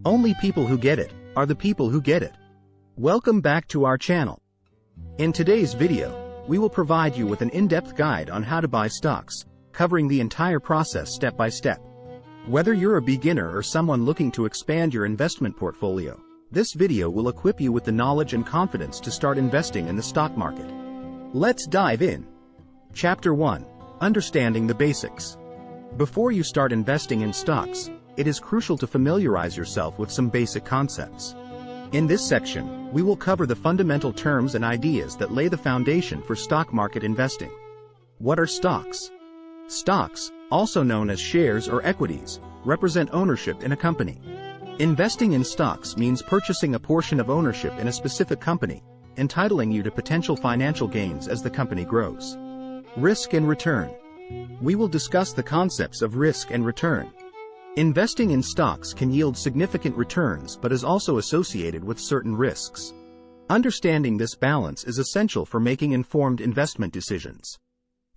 Only people who get it are the people who get it. Welcome back to our channel. In today's video, we will provide you with an in-depth guide on how to buy stocks, covering the entire process step by step. Whether you're a beginner or someone looking to expand your investment portfolio, this video will equip you with the knowledge and confidence to start investing in the stock market. Let's dive in. Chapter 1. Understanding the basics. Before you start investing in stocks, it is crucial to familiarize yourself with some basic concepts. In this section, we will cover the fundamental terms and ideas that lay the foundation for stock market investing. What are stocks? Stocks, also known as shares or equities, represent ownership in a company. Investing in stocks means purchasing a portion of ownership in a specific company, entitling you to potential financial gains as the company grows. Risk and return. We will discuss the concepts of risk and return. Investing in stocks can yield significant returns but is also associated with certain risks. Understanding this balance is essential for making informed investment decisions.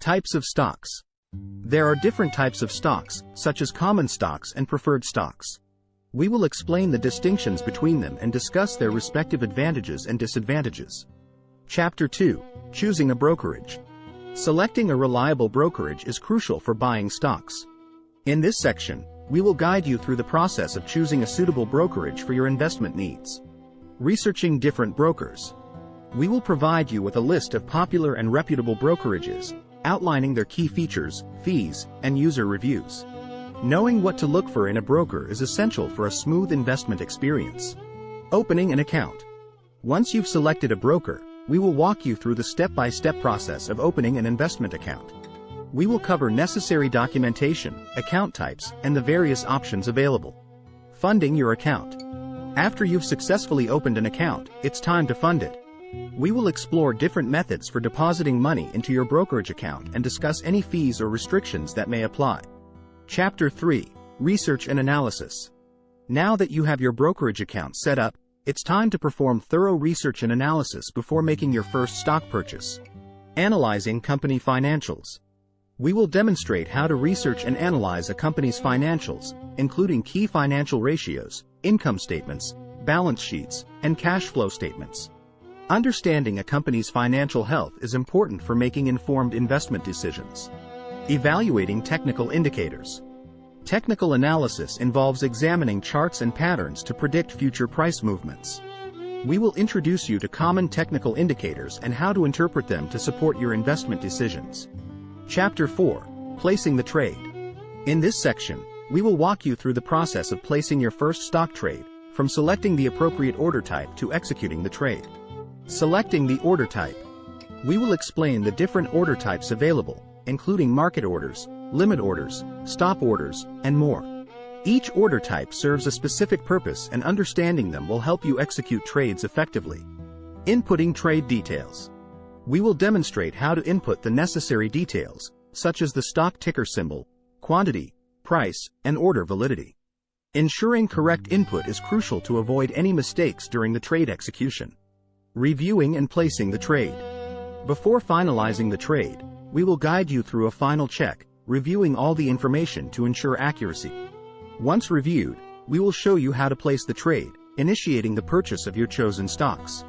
Types of stocks. There are different types of stocks, such as common stocks and preferred stocks. We will explain the distinctions between them and discuss their respective advantages and disadvantages. Chapter 2. Choosing a brokerage. Selecting a reliable brokerage is crucial for buying stocks. In this section, we will guide you through the process of choosing a suitable brokerage for your investment needs. Researching different brokers. We will provide you with a list of popular and reputable brokerages, outlining their key features, fees, and user reviews. Knowing what to look for in a broker is essential for a smooth investment experience. Opening an account. Once you've selected a broker, we will walk you through the step-by-step process of opening an investment account. We will cover necessary documentation, account types, and the various options available. Funding your account. After you've successfully opened an account, it's time to fund it. We will explore different methods for depositing money into your brokerage account and discuss any fees or restrictions that may apply. Chapter 3. Research and analysis. Now that you have your brokerage account set up, it's time to perform thorough research and analysis before making your first stock purchase. Analyzing company financials. We will demonstrate how to research and analyze a company's financials, including key financial ratios, income statements, balance sheets, and cash flow statements. Understanding a company's financial health is important for making informed investment decisions. Evaluating technical indicators. Technical analysis involves examining charts and patterns to predict future price movements. We will introduce you to common technical indicators and how to interpret them to support your investment decisions. Chapter 4. Placing the trade. In this section, we will walk you through the process of placing your first stock trade, from selecting the appropriate order type to executing the trade. Selecting the order type. We will explain the different order types available, including market orders, limit orders, stop orders, and more. Each order type serves a specific purpose, and understanding them will help you execute trades effectively. Inputting trade details. We will demonstrate how to input the necessary details, such as the stock ticker symbol, quantity, price, and order validity. Ensuring correct input is crucial to avoid any mistakes during the trade execution. Reviewing and placing the trade. Before finalizing the trade, we will guide you through a final check, reviewing all the information to ensure accuracy. Once reviewed, we will show you how to place the trade, initiating the purchase of your chosen stocks.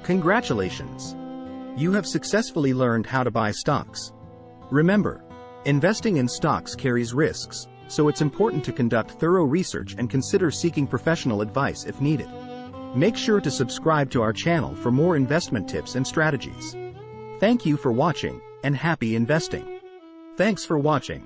Congratulations! You have successfully learned how to buy stocks. Remember, investing in stocks carries risks, so it's important to conduct thorough research and consider seeking professional advice if needed. Make sure to subscribe to our channel for more investment tips and strategies. Thank you for watching, and happy investing. Thanks for watching.